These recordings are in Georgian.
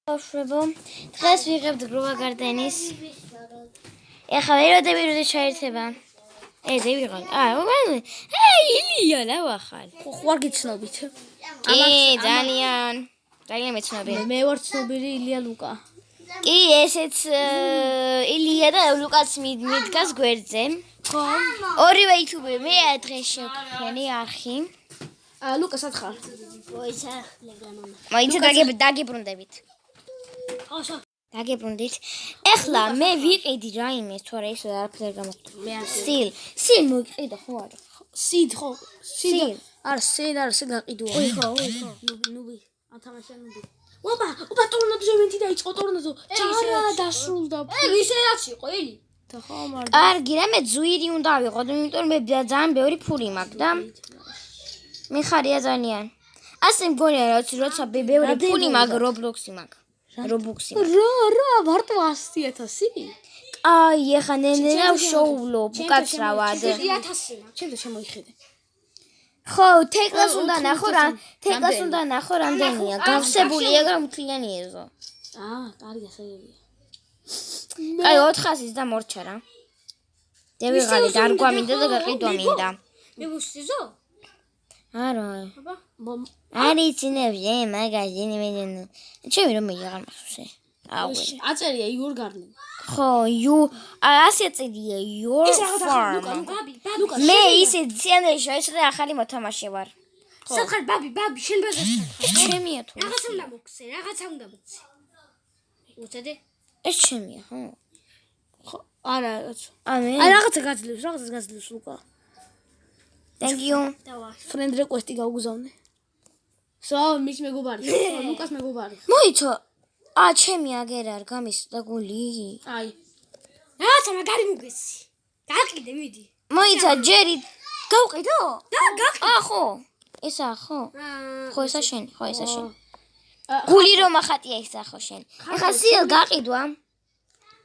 ბავშვებო, დღეს ვიღებთ გროვა გარდენის. ეხლა ვეროდები ჩაერთება. დევიღან. ილია ნავახალ. ხო არ გიცნობით. ძალიან მეცნობი. მე ვარ ცნობილი ილია ლუკა. კი, ესეც ილია და ლუკაც მიდგას გვერდზე. ხო. ორივე იუთუბერი მე დღეს შევქმნი არხი. ლუკა სად ხარ? მოიცა დაგიბრუნდებით. დაგიბრუნდით. ეხლა მე ვიყიდი რაიმე თუ არა ისე არაფერ გამოხდა. მე სილ მოვიყიდა ხო არა? სიდ ხო? სილ. არა, სიდ გაყიდოა. ხო. ნუბი. ათამაშა ნუბი. ოპა, ტორნადო შემენთი დაიწყო ტორნადო. ჩარა დასრულდა. ისე რაც იყო, ელი. ხო, მაგრამ კარგი, რამე ძვირი უნდა ავიღოთ, იმიტომ მე ძალიან ბევრი ფული მაქვს და მიხარია ძალიან. ასე მგონია როცა ბევრი ფული მაქვს, Roblox-ი მაქვს. Roblox-ი. რა, მარტო 100,000? აი, ეხა ნენენა შოულო, უკაცრავად. 1000 მაქვს. ჩემზე შემოიხედე. ხო, თეკლას უნდა ნახო რამდენია. გავსებულია და მთლიანი ეზო. კარგი ასეებია. აი 400-ის და მორჩა რა. დევიღალი და არ გვამინდა და გაყიდვა მინდა. მე ვუსიზო? არა. არიცინებზე მაგაზინი მენენო. ჩემი რომ აღარ მახსოვს. აწერია იურ გარდენ. ხო, ასე წერია your farm. მე ისე ძიანეში ეს და ახალი მოთამაშე ვარ. სახარ ბაბი, შენ ბაზარში. ჩემია თუ. რაღაცა უნდა მოგცე. უცადე? ეს ჩემია, ხო? ხო, არა, აი რაღაცა გაძლევს ლუკა. Thank you. Friend request-ი გაუგზავნე. მის მეგობარი. ლუკას მეგობარი. მოიცო. ჩემი აგერ არ გამისდა გული. აი. რაღაცა მაგარი მოგესი. გაყიდე, მიდი. მოიცა ჯერი გავყიდო? გაყიდე. ხო. ესა ხო? ხო ესა შენი. გული რომ ახატია ესა ხო შენი. ეხლა სიელ გაყიდვა.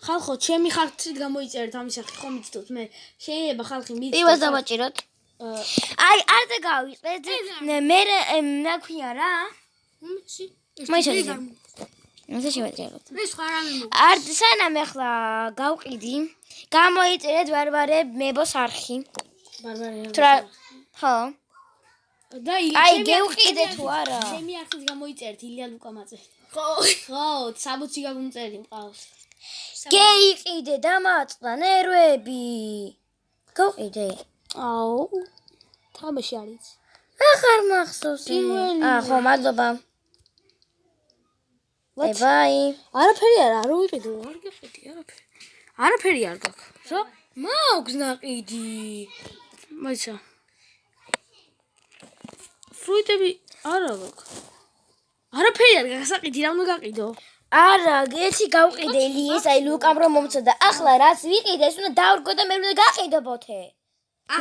ხალხო, ჩემი ხარცით გამოიწერეთ ამის სახით, ხო მიცდოთ მე. შეიძლება ხალხი მიცდოს. პირველ დავაჭიროთ. აი, არ და გავიწყეთ. მე ნაქვია რა. მოიცა. ეს შევაჭეროთ. მე სხვა რამე მოგ. არ სანამ ეხლა გავყიდი. გამოიწერეთ ვარვარე მებოს არხი. ვარვარე. ხო. და აი გევყიდე თუ არა? ჩემი არხით გამოიწერეთ ილია ლუკა მაწერეთ. ხო, 60 გამომწერი მყავს. გეიყიდე და მაწყდა ნერვები. გავყიდე. თამაში არის. ახარ მახსოვს. ხო, მადლობა. ბაი. არაფერი არ ვიყიდო, არ გეყიდი, არაფერი არ გაქვს. რა? მაქვს ნაყიდი. მოიცა. ფრუიტები არა გაქვს. არაფერი არ გასაყიდი, რა უნდა გაყიდო? არა, გეცი გავყიდე ლიეს, აი ლუკამ რომ მომცა და ახლა რაც ვიყიდე, ეს უნდა დავრგო და მე უნდა გაყიდო ბოთე.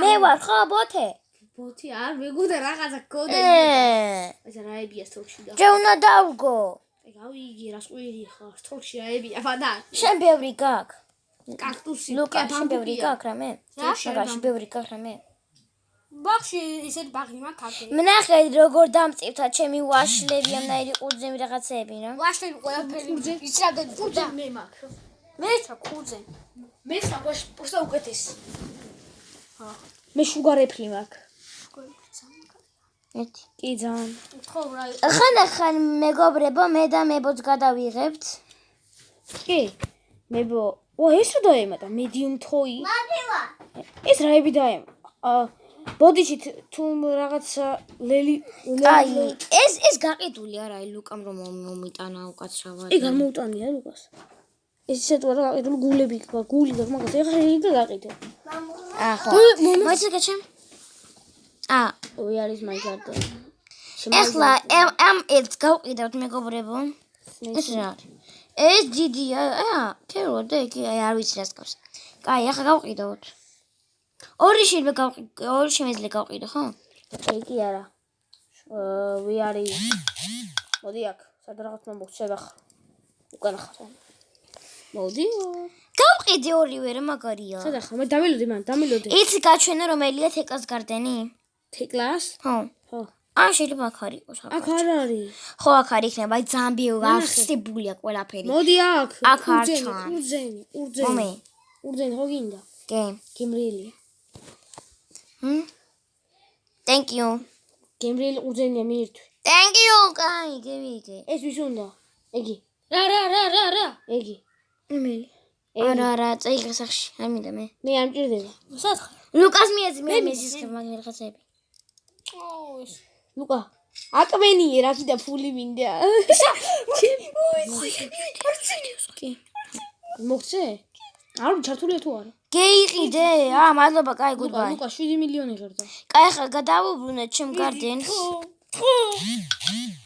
მე ვარ ხო ბოთე? ბოთი არ მეგონა რაღაცა კოდი. ესა რაებია სტროქში და. ჯე უნდა დავრგო. გავიგი რა სკვირი ხარ, სტროქში რაებია ფადა. შენ ბევრი გაქვს. კაქტუსი. ლუკა, შენ ბევრი გაქვს რამე? შენ ბევრი გაქვს რამე? ბაღში ისეთი ბაღი მაქვს. მნახე როგორ დამწივთა ჩემი ვაშლები ამნაირი ყურძენი რაღაცეები რა. ვაშლები ყველაფერი იცრაგენ ყურძენ მე მაქვს. მე რა ყურძე. მე საგვაში პროსტა უკეთესი. მე შუგარეფლი მაქვს. ერთი. კი ძალიან. ხო რა. ხან მეგობრებო მე და მებოც გადავიღებთ. კი. მებო. ეს რა დაემატა? Medium toy. მადივა. ეს რაები დაემატა? ბოდიში თუ რაღაცა ლელი აი ეს გაყიდული არა აი ლუკამ რომ მომიტანა უკაცრავად. ეგ არ მოუტანია ლუკას. ეს ისე თუ არა გაყიდული გულები გული და მაგას ეხლა იგი გაყიდე. ხო. მოიცა გაჩემ. ოი არის მაგარდა. ეხლა ეს გავყიდავთ მეგობრებო. ეს რა არის? ეს დიდია. თერო და იგი არ ვიცი რას გავს. კაი, ახლა გავყიდავთ. ორი შემეძლე გავყიდო, ხო? კი არა. ვი არის? მოდი აქ, სად რაღაც მომწევ ახ. უკან ხარ. მოდი. გავყიდე ორივე რა მაგარია. სად ახ, მე დამილოდი. იცი გაჩვენე რომელია თეკლას გარდენი? თეკლას? ხო. ან შეიძლება აქ არ იყოს. აქ არ არის. ხო, აქ არ იქნება, აი ძამბი არსებულია ყველაფერი. მოდი აქ. აქ არ ჩან. ურძენი. ურძენი ხო გინდა? კი. გემრიელი. Thank you. გემრიელი ურძენია მიირთვი. Thank you, კაი, გევიდე. ეს ვის უნდა? ეგი. რა. ეგი. იმელი. არა, წაიღე სახში, არ მინდა მე. მე არ მჭირდება. სათხარ. ლუკას მიეძი, მე მესის მაგ რაღაცები. ლუკა. აკმენიე რა კიდე ფული მინდა. კი. მოგცე? არ ჩართულია თუ არა? გეიყიდე, მადლობა, კაი, goodbye. ლუკა 7 მილიონი ჟორდა. კაი, ხა გადავუბრუნეთ ჩემ გარდენს.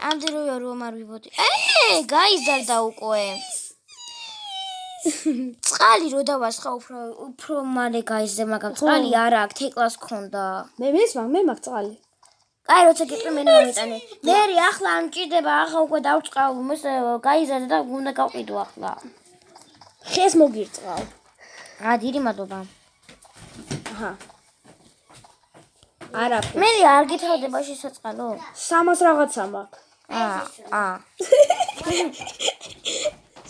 ამდე რომ არ ვიბოდი. გაიზარდა უკვე. წყალი რო დავასხა უფრო მალე გაიზრდა, მაგრამ წყალი არა აქვს, თეკლას ქონდა. მე მაგ წყალი. კაი, როცა გიყრი მე მომიტანე. მე ახლა არ მჭირდება, ახლა უკვე დავწყავ, გაიზარდა და უნდა გავყიდო ახლა. ხეს მოგირწყავ. დიდი მადლობა. აჰა. არა. მე არ გითხავდება შესაწყალო. 300 რაღაცა მაქვს.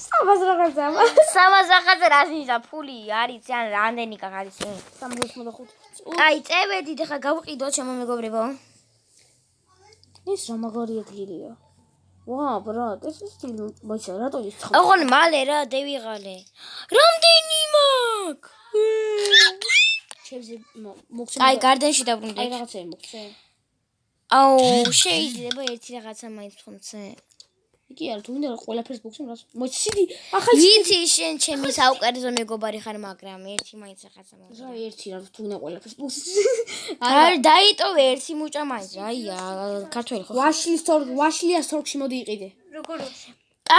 300 რაღაცა მაქვს. 300 რაღაცა რაზისა ფული არის ან რამდენი კაღალისი? 75. აი, წევედი და ხა გავყიდო ჩემო მეგობრებო. ეს რა მაგარი ადგილია. ვა, ბრატ, ეს სტილი მოიცა, რატო ის ცხო? ოღონ მალე რა დევიღალე. რამდენი მაქვს? ჩემზე მოგცე. აი, გარდენში დაბრუნდი. აი რაღაცები მოგცე. აუ, შეიძლება ერთი რაღაცა მაინც თუმცა. იგი არ თუ მინდა ყველაფერს მოგცემ რას. მოიციდი, ახლა ვიცი შენ ჩემი საუკეთესო მეგობარი ხარ, მაგრამ ერთი მაინც რაღაცა მოგცე. რა ერთი რა თუ მინდა ყველაფერს მოგცემ. არ დაიტოვე ერთი მუჭა მაინც. აია, ქართველი ხო? ვაშლია სორგში მოდი იყიდე. როგორ?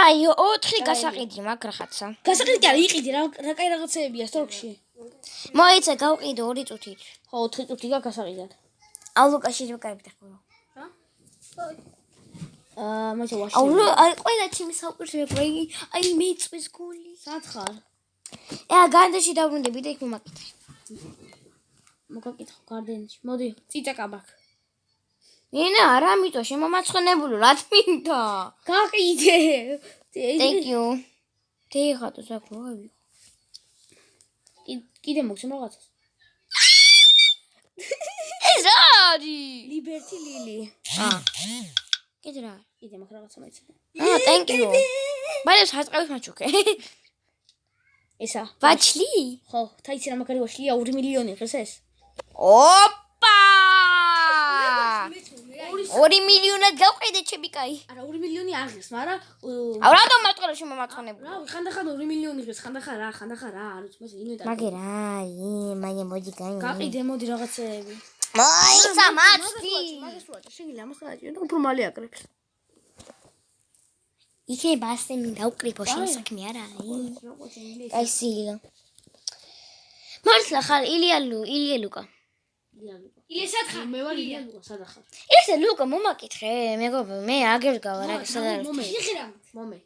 აი, 4 გასაყიდი მაქვს რაღაცა. გასაყიდი არა, იყიდე რა კაი რაღაცეებია სორგში. მოიცა გავყიდო 2 წუთით. ხო, 4 წუთი გასაყიდად. აუ, ლუკაში რო გაიბდა ხო? მოიცა ვაშლია. აუ, აი ყველა ჩემი საუკეთესო მეგობარი, აი მეწვის გული. სათხარ. გარდენში დაბრუნდები და იქ მომაკითხე. მოგაკითხო გარდენში. მოდი, წიწაკაბაქ. ინა, არა მიტო, შემომაცხენებულო, რა თმინდა? გაყიდე. Thank you. თეიხატო საკრო, აი. კიდე მოგცემ რაღაცას. ეს არის. ლიბერტი ლილი. კიდე რა? კიდე მაგ რაღაცა მაიცა. Thank you. მაგრამ საწყავის მაჩუქე. ესა. ვაჩლი? ხო, თაიცი რა მაგარი ვაშლია 2 მილიონი ღირს ეს. ოპა! 2 მილიონად გავყიდე ჩემი კაი. არა 2 მილიონი არ ღირს, მაგრამ აუ რატომ მარტო შემომაცხენებული? რა, ხანდახან 2 მილიონი ღირს, ხანდახან რა, არ არის, მას ინვენტარი. მაგერა, მაინე მოდი გაი. გაყიდე მოდი რაღაცეები. მოიცა მაცდი. მაგას ვაჭრ, შეგიძლია ამას გააჭირო და უფრო მალე აკრებს. იქნება ასე მინდა უკრიფო შენ საქმე არა. აი სილა. მართლა ხარ ილია ლუკა. ილია სათხარ. მე ვარ ილია ლუკა, სადა ხარ? ესე ლუკა მომაკითხე, მეგობრო, მე აგერგავა რა სადა. იხირა. მომე.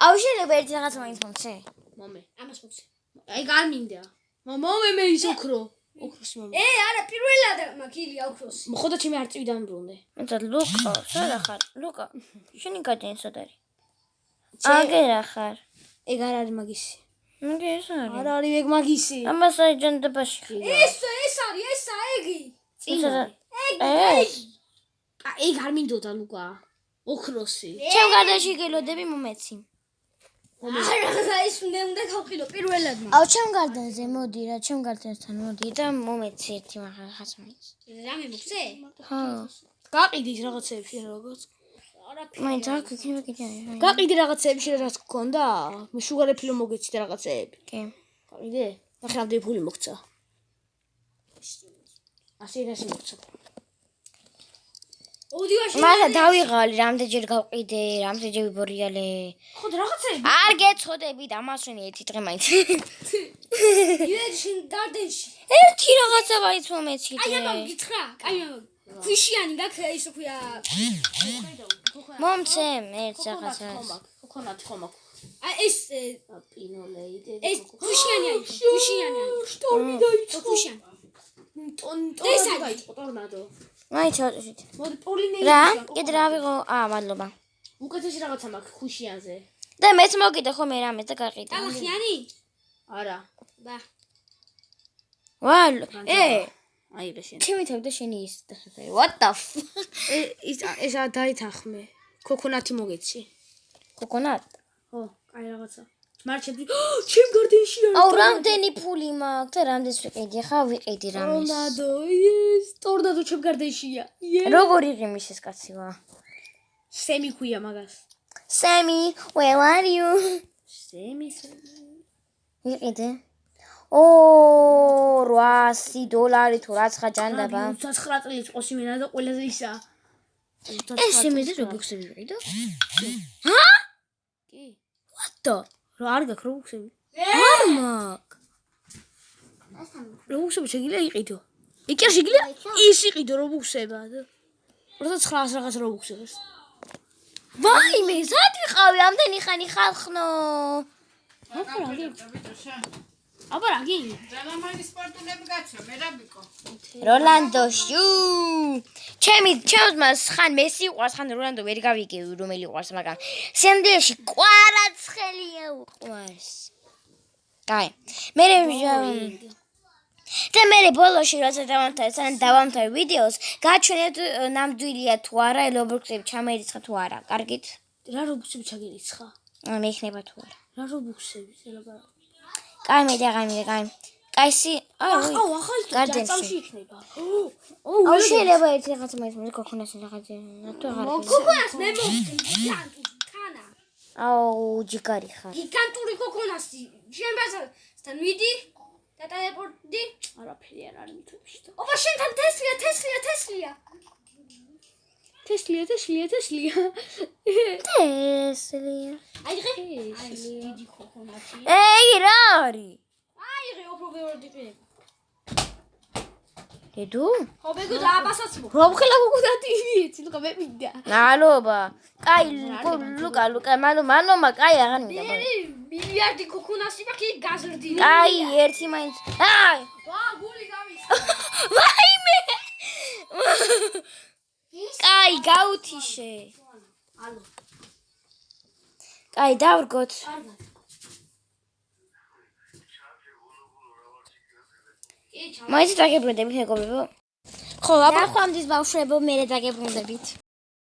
აუ შეიძლება ერთი რაღაც მაინც მომცე. მომე. ამას მოგცე. აი გარმინდა. მომე მე ის ოქრო. ოქროს მომე. არა, პირველად მაქვს ილია ოქროსი. მოხდა ჩემი არწივიდან ბრუნდე. მანცა ლუკა, სადა ხარ? ლუკა, შენი გადენ სად არის? აგერა ხარ. ეგ არ არის მაგისი. მაგე ეს არის. არ არის ეგ მაგისი. ამას აიჯანდებაში. ეს არის, ესა ეგი. ეს ეგ არ მინდოდა ლუკა. ოქროსი. ჩემ გადაში გელოდები მომეცი. არა, ის უნდა გავყიდო პირველად. აუ ჩემ გარდენზე მოდი რა, ჩემ გარდენთან მოდი და მომეცი ერთი რაღაც მაინც. რამე მოგცე? ხო. გაყიდი რაღაცეები შენ როგორც. მაინც აქ იქნება კიდე არის. გაყიდი რაღაცეები შენ რაც გქონდა? მე შუგარეფილო მოგეცი და რაღაცეები. კი. გაყიდე? ახლა რამდენი ფული მოგცა? 100 მოგცა. ოდივაში. მაგრამ დავიღალი, რამდენჯერ გავყიდე, რამდენჯერ ვიბორიალე. ხო და რაღაცეები. არ გეცოდები და ამასვენი ერთი დღე მაინც. ილეში გარდენში. ერთი რაღაცა მაინც მომეციდე. აი აბა გითხრა, კაი ქვიშიანი გაქვს ისე ქვია. მომცემ ერთ რაღაცას. ხონათ ხომაკ. აი ეს პინოლეიდე. ეს ქვიშიანი არის, ქვიშიანი არის. შტორმი დაიწყო. ქვიშიანი. ტორნადო. მაინც ავტოშით. მოდი პოლინეი. რა? კიდე რა ვიღო? მადლობა. უკეთესი რაღაცა მაქვს ხუშიანზე. და მეც მოგიდე ხოლმე რამეს და გაყიდე. ტალახიანი? არა. და. ვალ, აიღე შენ. ჩემი თავი და შენი ის. What the ეს დაითანხმე. ქოკონათი მოგეცი. კოკონატ? ხო, აი რაღაცა. მარჩები. ჩემ გარდენში არის. აუ, რამდენი ფული მაქვს და რამდენს ვიყიდი? ხა ვიყიდი რამეს. ტორნადო, yes, ტორნადო ჩემ გარდენშია. როგორ იღიმის ეს კაცივა? სემი ქვია მაგას. Sammy, where are you? სემი. ვიყიდე. $800 თუ რაც ხა ჯანდაბა. 29 წელს ყოს იმენა და ყველაზე ისა. ეს იმედი რობოქსები ვიყიდო? ჰა? კი. What the? რა არ გაქვს რობოქსები? არ მაქვს. რობოქსები შეგიძლია იყიდო. იქ არ შეგიძლია ის იყიდო რობოქსებად. 2900 რაღაც რობოქსებს. ვაიმე, სად ვიყავი ამდენი ხანი ხალხნო? აბა რა გი? როლანდო შუ. ჩემს მას ხან მესი უყვარს, ხან როლანდო ვერ გავიგე რომელი უყვარს, მაგრამ სენდელში კვარაცხელია უყვარს. კაი. მე ბოლოში როცა დავამთავრე ვიდეოს, გაჩვენეთ ნამდვილია თუ არა, რობოქსები ჩამერიცხა თუ არა. კარგით? რა რობოქსები ჩაგერიცხა? მეიქნება თუ არა. რა რობოქსები შეიძლება? კაი, კაი. კაისი, აუ, ახალი გარდენში იქნება. აუ, შეიძლება ერთი რაღაც მოიწმოს კოკონას რაღაცა. თუ აღარ. კოკონას მე მოვხდი თანა. აუ, ჯიგარი ხარ. გიგანტური კოკონასი. შენ ბაზართან ვიდი და ტელეპორტი. არაფერი არ არის თუმში. ოპა შენთან თესლია. თესლია. ტესლია. აიღე. დიდი კოკონათი. რა არის? აიღე უფრო ბევრი პინე. დედუ? ხო ბეგო დააბასაც მო. რომხელა კოკონათი ცი ლუკა მე მინდა. მადლობა. კაი, ლუკა, მანომა, კაი აღარ მინდა. მილიარდი კოკონასი მაქვს გაზრდილი. კაი, ერთი მაინც. აი! გული გამის. ვაიმე! კაი, გაუთიშე. ალო. კაი, დავრგოთ. მაინც დაგებრუნდებით მეგობრებო. ხო, აბა ხომ დის ბავშვებო, მე დაგებრუნდებით.